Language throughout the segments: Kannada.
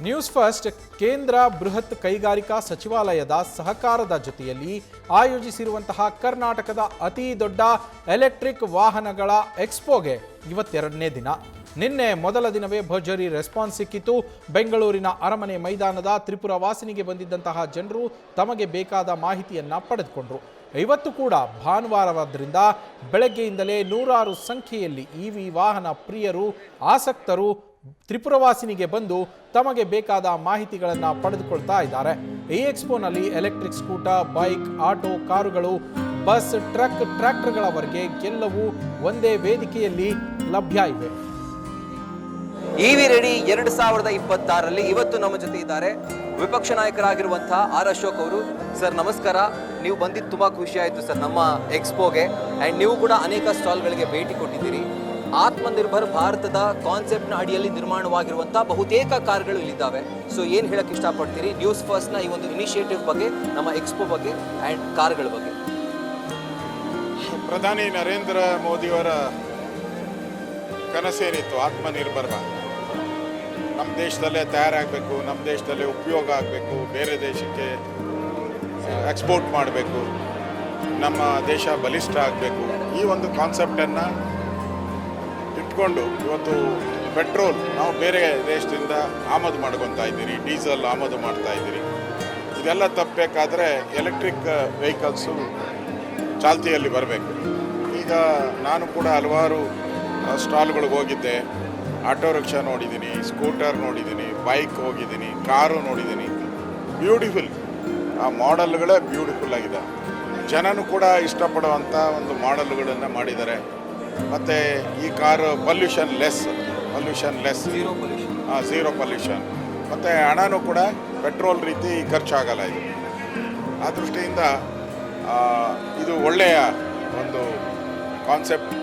ನ್ಯೂಸ್ ಫಸ್ಟ್ ಕೇಂದ್ರ ಬೃಹತ್ ಕೈಗಾರಿಕಾ ಸಚಿವಾಲಯದ ಸಹಕಾರದ ಜೊತೆಯಲ್ಲಿ ಆಯೋಜಿಸಿರುವಂತಹ ಕರ್ನಾಟಕದ ಅತಿ ದೊಡ್ಡ ಎಲೆಕ್ಟ್ರಿಕ್ ವಾಹನಗಳ ಎಕ್ಸ್ಪೋಗೆ ಇವತ್ತೆರಡನೇ ದಿನ. ನಿನ್ನೆ ಮೊದಲ ದಿನವೇ ಭರ್ಜರಿ ರೆಸ್ಪಾನ್ಸ್ ಸಿಕ್ಕಿತು. ಬೆಂಗಳೂರಿನ ಅರಮನೆ ಮೈದಾನದ ತ್ರಿಪುರ ವಾಸಿನಿಗೆ ಬಂದಿದ್ದಂತಹ ಜನರು ತಮಗೆ ಬೇಕಾದ ಮಾಹಿತಿಯನ್ನ ಪಡೆದುಕೊಂಡರು. ಇವತ್ತು ಕೂಡ ಭಾನುವಾರವಾದ್ದರಿಂದ ಬೆಳಗ್ಗೆಯಿಂದಲೇ ನೂರಾರು ಸಂಖ್ಯೆಯಲ್ಲಿ ಇವಿ ವಾಹನ ಪ್ರಿಯರು, ಆಸಕ್ತರು ತ್ರಿಪುರವಾಸಿನಿಗೆ ಬಂದು ತಮಗೆ ಬೇಕಾದ ಮಾಹಿತಿಗಳನ್ನು ಪಡೆದುಕೊಳ್ತಾ ಇದ್ದಾರೆ. ಈ ಎಕ್ಸ್ಪೋನಲ್ಲಿ ಎಲೆಕ್ಟ್ರಿಕ್ ಸ್ಕೂಟರ್, ಬೈಕ್, ಆಟೋ, ಕಾರುಗಳು, ಬಸ್, ಟ್ರಕ್, ಟ್ರ್ಯಾಕ್ಟರ್ಗಳವರೆಗೆ ಎಲ್ಲವೂ ಒಂದೇ ವೇದಿಕೆಯಲ್ಲಿ ಲಭ್ಯ ಇವೆ. ಇವಿ ರೆಡಿ 2026ರಲ್ಲಿ ಇವತ್ತು ನಮ್ಮ ಜೊತೆ ಇದ್ದಾರೆ ವಿಪಕ್ಷ ನಾಯಕರಾಗಿರುವಂತಹ ಆರ್ ಅಶೋಕ್ ಅವರು. ಸರ್ ನಮಸ್ಕಾರ. ನೀವು ಬಂದಿದ್ದು ತುಂಬಾ ಖುಷಿ ಆಯಿತು ಸರ್ ನಮ್ಮ ಎಕ್ಸ್ಪೋಗೆ. ಆ್ಯಂಡ್ ನೀವು ಕೂಡ ಅನೇಕ ಸ್ಟಾಲ್ಗಳಿಗೆ ಭೇಟಿ ಕೊಟ್ಟಿದ್ದೀರಿ. ಆತ್ಮನಿರ್ಭರ್ ಭಾರತದ ಕಾನ್ಸೆಪ್ಟ್ನ ಅಡಿಯಲ್ಲಿ ನಿರ್ಮಾಣವಾಗಿರುವಂತಹ ಬಹುತೇಕ ಕಾರ್ಗಳು ಇಲ್ಲಿದ್ದಾವೆ. ಸೊ ಏನು ಹೇಳಕ್ಕೆ ಇಷ್ಟಪಡ್ತೀರಿ ನ್ಯೂಸ್ ಫಸ್ಟ್ನ ಈ ಒಂದು ಇನಿಷಿಯೇಟಿವ್ ಬಗ್ಗೆ, ನಮ್ಮ ಎಕ್ಸ್ಪೋ ಬಗ್ಗೆ ಆ್ಯಂಡ್ ಕಾರ್ಗಳ ಬಗ್ಗೆ? ಪ್ರಧಾನಿ ನರೇಂದ್ರ ಮೋದಿಯವರ ಕನಸೇನಿತ್ತು ಆತ್ಮನಿರ್ಭರ್ ಭಾರತ. ನಮ್ಮ ದೇಶದಲ್ಲೇ ತಯಾರಾಗಬೇಕು, ನಮ್ಮ ದೇಶದಲ್ಲೇ ಉಪಯೋಗ ಆಗಬೇಕು, ಬೇರೆ ದೇಶಕ್ಕೆ ಎಕ್ಸ್ಪೋರ್ಟ್ ಮಾಡಬೇಕು, ನಮ್ಮ ದೇಶ ಬಲಿಷ್ಠ ಆಗಬೇಕು. ಈ ಒಂದು ಕಾನ್ಸೆಪ್ಟನ್ನು ಇಟ್ಕೊಂಡು ಇವತ್ತು ಪೆಟ್ರೋಲ್ ನಾವು ಬೇರೆ ದೇಶದಿಂದ ಆಮದು ಮಾಡ್ಕೊತಾ ಇದ್ದೀರಿ, ಡೀಸೆಲ್ ಆಮದು ಮಾಡ್ತಾ ಇದ್ದೀರಿ. ಇದೆಲ್ಲ ತಪ್ಪಬೇಕಾದ್ರೆ ಎಲೆಕ್ಟ್ರಿಕ್ ವೆಹಿಕಲ್ಸು ಚಾಲ್ತಿಯಲ್ಲಿ ಬರಬೇಕು. ಈಗ ನಾನು ಕೂಡ ಹಲವಾರು ಸ್ಟಾಲ್ಗಳಿಗೆ ಹೋಗಿದ್ದೆ. ಆಟೋ ರಿಕ್ಷಾ ನೋಡಿದ್ದೀನಿ, ಸ್ಕೂಟರ್ ನೋಡಿದ್ದೀನಿ, ಬೈಕ್ ಹೋಗಿದ್ದೀನಿ, ಕಾರು ನೋಡಿದ್ದೀನಿ. ಬ್ಯೂಟಿಫುಲ್, ಆ ಮಾಡೆಲ್ಗಳೇ ಬ್ಯೂಟಿಫುಲ್ ಆಗಿದೆ. ಜನನೂ ಕೂಡ ಇಷ್ಟಪಡುವಂಥ ಒಂದು ಮಾಡೆಲ್ಗಳನ್ನು ಮಾಡಿದ್ದಾರೆ. ಮತ್ತು ಈ car pollution less, zero pollution. ಮತ್ತು ಹಣನೂ ಕೂಡ ಪೆಟ್ರೋಲ್ ರೀತಿ ಖರ್ಚಾಗಲ್ಲ. ಇದು ಆ ದೃಷ್ಟಿಯಿಂದ ಇದು ಒಳ್ಳೆಯ ಒಂದು ಕಾನ್ಸೆಪ್ಟ್.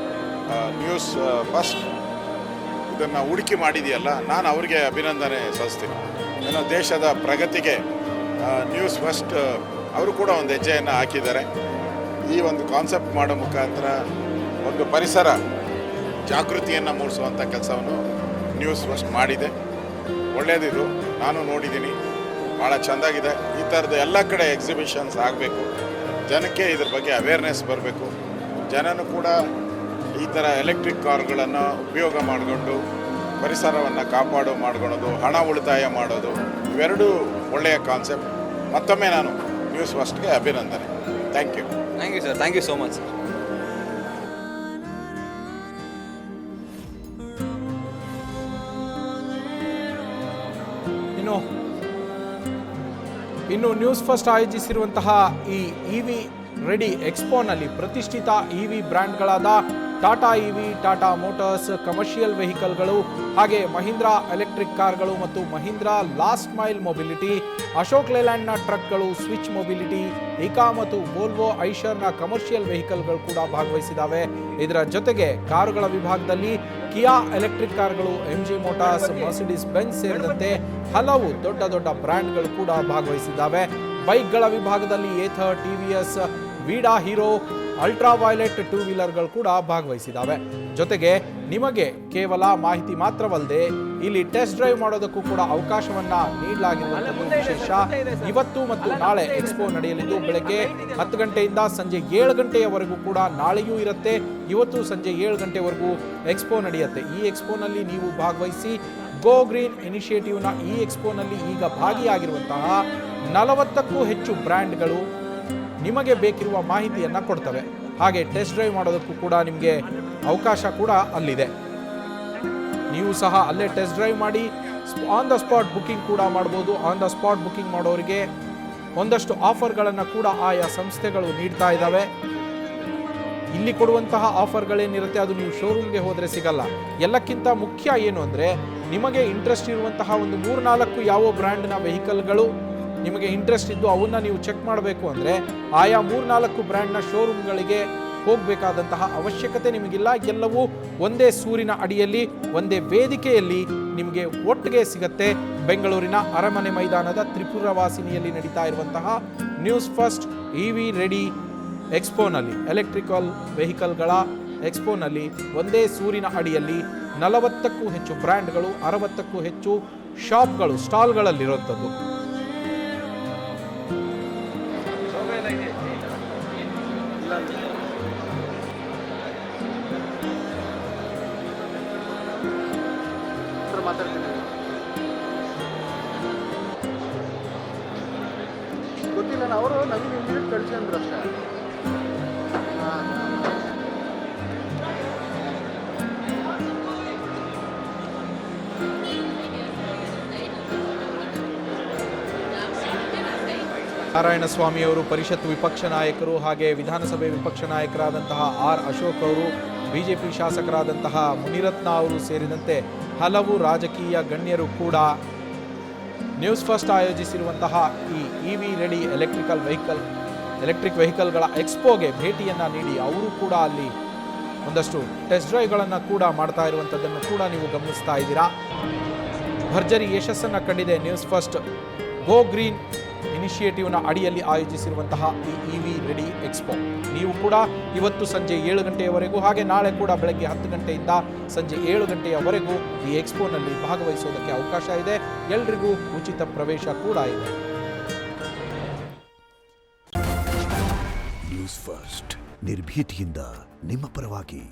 ನ್ಯೂಸ್ ಫಸ್ಟ್ ಇದನ್ನು ಹೂಡಿಕೆ ಮಾಡಿದೆಯಲ್ಲ, ನಾನು ಅವರಿಗೆ ಅಭಿನಂದನೆ ಸಲ್ಲಿಸ್ತೀನಿ. ಏನೋ ದೇಶದ ಪ್ರಗತಿಗೆ ನ್ಯೂಸ್ ಫಸ್ಟ್ ಅವರು ಕೂಡ ಒಂದು ಹೆಜ್ಜೆಯನ್ನು ಹಾಕಿದ್ದಾರೆ. ಈ ಒಂದು ಕಾನ್ಸೆಪ್ಟ್ ಮಾಡೋ ಮುಖಾಂತರ ಒಂದು ಪರಿಸರ ಜಾಗೃತಿಯನ್ನು ಮೂಡಿಸುವಂಥ ಕೆಲಸವನ್ನು ನ್ಯೂಸ್ ಫಸ್ಟ್ ಮಾಡಿದೆ. ಒಳ್ಳೆಯದಿದು, ನಾನು ನೋಡಿದ್ದೀನಿ, ಭಾಳ ಚೆಂದಾಗಿದೆ. ಈ ಥರದ ಎಲ್ಲ ಕಡೆ ಎಕ್ಸಿಬಿಷನ್ಸ್ ಆಗಬೇಕು, ಜನಕ್ಕೆ ಇದ್ರ ಬಗ್ಗೆ ಅವೇರ್ನೆಸ್ ಬರಬೇಕು. ಜನನೂ ಕೂಡ ಈ ಥರ ಎಲೆಕ್ಟ್ರಿಕ್ ಕಾರ್ಗಳನ್ನು ಉಪಯೋಗ ಮಾಡಿಕೊಂಡು ಪರಿಸರವನ್ನು ಮಾಡ್ಕೊಳ್ಳೋದು, ಹಣ ಉಳಿತಾಯ ಮಾಡೋದು, ಇವೆರಡೂ ಒಳ್ಳೆಯ ಕಾನ್ಸೆಪ್ಟ್. ಮತ್ತೊಮ್ಮೆ ನಾನು ನ್ಯೂಸ್ ಫಸ್ಟ್ಗೆ ಅಭಿನಂದನೆ. Thank you sir. Thank you so much sir. ಇನ್ನು ನ್ಯೂಸ್ ಫಸ್ಟ್ ಆಯೋಜಿಸಿರುವಂತಹ ಈ ಇವಿ ರೆಡಿ ಎಕ್ಸ್ಪೋನಲ್ಲಿ ಪ್ರತಿಷ್ಠಿತ ಇವಿ ಬ್ರ್ಯಾಂಡ್ಗಳಾದ Tata EV, Tata motors commercial ವೆಹಿಕಲ್ಗಳು, ಹಾಗೆ ಮಹೀಂದ್ರಾ ಎಲೆಕ್ಟ್ರಿಕ್ ಕಾರ್ಗಳು ಮತ್ತು Mahindra last mile mobility, Ashok ಲೇಲ್ಯಾಂಡ್ನ ಟ್ರಕ್ಗಳು, ಸ್ವಿಚ್ ಮೊಬಿಲಿಟಿ, ಇಕಾ ಮತ್ತು ವೋಲ್ವೋ ಐಷರ್ನ ಕಮರ್ಷಿಯಲ್ ವೆಹಿಕಲ್ಗಳು ಕೂಡ ಭಾಗವಹಿಸಿದ್ದಾವೆ. ಇದರ ಜೊತೆಗೆ ಕಾರುಗಳ ವಿಭಾಗದಲ್ಲಿ ಕಿಯಾ ಎಲೆಕ್ಟ್ರಿಕ್ ಕಾರ್ಗಳು, ಎಂಜಿ ಮೋಟಾರ್ಸ್, ಮರ್ಸಿಡಿಸ್ ಬೆಂಜ್ ಸೇರಿದಂತೆ ಹಲವು ದೊಡ್ಡ ದೊಡ್ಡ ಬ್ರ್ಯಾಂಡ್ಗಳು ಕೂಡ ಭಾಗವಹಿಸಿದ್ದಾವೆ. ಬೈಕ್ಗಳ ವಿಭಾಗದಲ್ಲಿ Ather, TVS, Vida, Hero, Ultraviolette two ವೀಲರ್ಗಳು ಕೂಡ ಭಾಗವಹಿಸಿದ್ದಾವೆ. ಜೊತೆಗೆ ನಿಮಗೆ ಕೇವಲ ಮಾಹಿತಿ ಮಾತ್ರವಲ್ಲದೆ ಇಲ್ಲಿ ಟೆಸ್ಟ್ ಡ್ರೈವ್ ಮಾಡೋದಕ್ಕೂ ಕೂಡ ಅವಕಾಶವನ್ನ ನೀಡಲಾಗಿರುವಂಥದ್ದು ವಿಶೇಷ. ಇವತ್ತು ಮತ್ತು ನಾಳೆ ಎಕ್ಸ್ಪೋ ನಡೆಯಲಿದ್ದು ಬೆಳಗ್ಗೆ 10 ಗಂಟೆಯಿಂದ ಸಂಜೆ 7 ಗಂಟೆಯವರೆಗೂ ಕೂಡ ನಾಳೆಯೂ ಇರುತ್ತೆ. ಇವತ್ತು ಸಂಜೆ 7 ಗಂಟೆವರೆಗೂ ಎಕ್ಸ್ಪೋ ನಡೆಯುತ್ತೆ. ಈ ಎಕ್ಸ್ಪೋನಲ್ಲಿ ನೀವು ಭಾಗವಹಿಸಿ ಗೋ ಗ್ರೀನ್ ಇನಿಷಿಯೇಟಿವ್ನ ಈ ಎಕ್ಸ್ಪೋನಲ್ಲಿ ಈಗ ಭಾಗಿಯಾಗಿರುವಂತಹ 40ಕ್ಕೂ ಹೆಚ್ಚು ಬ್ರ್ಯಾಂಡ್ಗಳು ನಿಮಗೆ ಬೇಕಿರುವ ಮಾಹಿತಿಯನ್ನು ಕೊಡ್ತವೆ. ಹಾಗೆ ಟೆಸ್ಟ್ ಡ್ರೈವ್ ಮಾಡೋದಕ್ಕೂ ಕೂಡ ನಿಮಗೆ ಅವಕಾಶ ಕೂಡ ಅಲ್ಲಿದೆ. ನೀವು ಸಹ ಅಲ್ಲೇ ಟೆಸ್ಟ್ ಡ್ರೈವ್ ಮಾಡಿ ಆನ್ ದ ಸ್ಪಾಟ್ ಬುಕಿಂಗ್ ಕೂಡ ಮಾಡ್ಬೋದು. ಆನ್ ದ ಸ್ಪಾಟ್ ಬುಕಿಂಗ್ ಮಾಡೋರಿಗೆ ಒಂದಷ್ಟು ಆಫರ್ಗಳನ್ನು ಕೂಡ ಆಯಾ ಸಂಸ್ಥೆಗಳು ನೀಡ್ತಾ ಇದ್ದಾವೆ. ಇಲ್ಲಿ ಕೊಡುವಂತಹ ಆಫರ್ಗಳೇನಿರುತ್ತೆ ಅದು ನೀವು ಶೋರೂಮ್ಗೆ ಹೋದರೆ ಸಿಗಲ್ಲ. ಎಲ್ಲಕ್ಕಿಂತ ಮುಖ್ಯ ಏನು ಅಂದರೆ, ನಿಮಗೆ ಇಂಟ್ರೆಸ್ಟ್ ಇರುವಂತಹ ಒಂದು 3-4 ಯಾವ ಬ್ರ್ಯಾಂಡ್ನ ವೆಹಿಕಲ್ಗಳು ನಿಮಗೆ ಇಂಟ್ರೆಸ್ಟ್ ಇದ್ದು ಅವನ್ನ ನೀವು ಚೆಕ್ ಮಾಡಬೇಕು ಅಂದರೆ ಆಯಾ 3-4 ಬ್ರ್ಯಾಂಡ್ನ ಶೋರೂಮ್ಗಳಿಗೆ ಹೋಗಬೇಕಾದಂತಹ ಅವಶ್ಯಕತೆ ನಿಮಗಿಲ್ಲ. ಎಲ್ಲವೂ ಒಂದೇ ಸೂರಿನ ಅಡಿಯಲ್ಲಿ, ಒಂದೇ ವೇದಿಕೆಯಲ್ಲಿ ನಿಮಗೆ ಒಟ್ಟಿಗೆ ಸಿಗುತ್ತೆ. ಬೆಂಗಳೂರಿನ ಅರಮನೆ ಮೈದಾನದ ತ್ರಿಪುರ ವಾಸಿನಿಯಲ್ಲಿ ನಡೀತಾ ಇರುವಂತಹ ನ್ಯೂಸ್ ಫಸ್ಟ್ ಇವಿ ರೆಡಿ ಎಕ್ಸ್ಪೋನಲ್ಲಿ, ಎಲೆಕ್ಟ್ರಿಕಲ್ ವೆಹಿಕಲ್ಗಳ ಎಕ್ಸ್ಪೋನಲ್ಲಿ ಒಂದೇ ಸೂರಿನ ಅಡಿಯಲ್ಲಿ 40ಕ್ಕೂ ಹೆಚ್ಚು ಬ್ರ್ಯಾಂಡ್ಗಳು, 60ಕ್ಕೂ ಹೆಚ್ಚು ಶಾಪ್ಗಳು, ಸ್ಟಾಲ್ಗಳಲ್ಲಿರುವಂಥದ್ದು. ಗೊತ್ತಿಲ್ಲ, ಅವರು ನವೀನ್ ಇಮಿಡಿಯೇಟ್ ಕಳಿಸಿ ಅಂದ್ರು ಅಷ್ಟೇ. ನಾರಾಯಣಸ್ವಾಮಿಯವರು ಪರಿಷತ್ ವಿಪಕ್ಷ ನಾಯಕರು, ಹಾಗೆ ವಿಧಾನಸಭೆ ವಿಪಕ್ಷ ನಾಯಕರಾದಂತಹ ಆರ್ ಅಶೋಕ್ ಅವರು, ಬಿಜೆಪಿ ಶಾಸಕರಾದಂತಹ ಮುನಿರತ್ನ ಅವರು ಸೇರಿದಂತೆ ಹಲವು ರಾಜಕೀಯ ಗಣ್ಯರು ಕೂಡ ನ್ಯೂಸ್ ಫಸ್ಟ್ ಆಯೋಜಿಸಿರುವಂತಹ ಈ ಇವಿ ರೆಡಿ ಎಲೆಕ್ಟ್ರಿಕ್ ವೆಹಿಕಲ್ಗಳ ಎಕ್ಸ್ಪೋಗೆ ಭೇಟಿಯನ್ನು ನೀಡಿ ಅವರು ಕೂಡ ಅಲ್ಲಿ ಒಂದಷ್ಟು ಟೆಸ್ಟ್ ಡ್ರೈವ್ಗಳನ್ನು ಕೂಡ ಮಾಡ್ತಾ ಇರುವಂಥದ್ದನ್ನು ಕೂಡ ನೀವು ಗಮನಿಸ್ತಾ ಇದ್ದೀರಾ. ಭರ್ಜರಿ ಯಶಸ್ಸನ್ನು ಕಂಡಿದೆ ನ್ಯೂಸ್ ಫಸ್ಟ್ ಗೋ ಗ್ರೀನ್ ಇನಿಷಿಯೇಟಿವ್ನ ಅಡಿಯಲ್ಲಿ ಆಯೋಜಿಸಿರುವಂತಹ ಈ ಇವಿ ರೆಡಿ ಎಕ್ಸ್ಪೋ. ನೀವು ಕೂಡ ಇವತ್ತು ಸಂಜೆ 7 ಗಂಟೆಯವರೆಗೂ, ಹಾಗೆ ನಾಳೆ ಕೂಡ ಬೆಳಗ್ಗೆ 10 ಗಂಟೆಯಿಂದ ಸಂಜೆ 7 ಗಂಟೆಯವರೆಗೂ ಈ ಎಕ್ಸ್ಪೋನಲ್ಲಿ ಭಾಗವಹಿಸೋದಕ್ಕೆ ಅವಕಾಶ ಇದೆ. ಎಲ್ರಿಗೂ ಉಚಿತ ಪ್ರವೇಶ ಕೂಡ ಇದೆ. ನ್ಯೂಸ್ ಫಸ್ಟ್ ನಿರ್ಭೀತಿಯಿಂದ ನಿಮ್ಮ ಪರವಾಗಿ.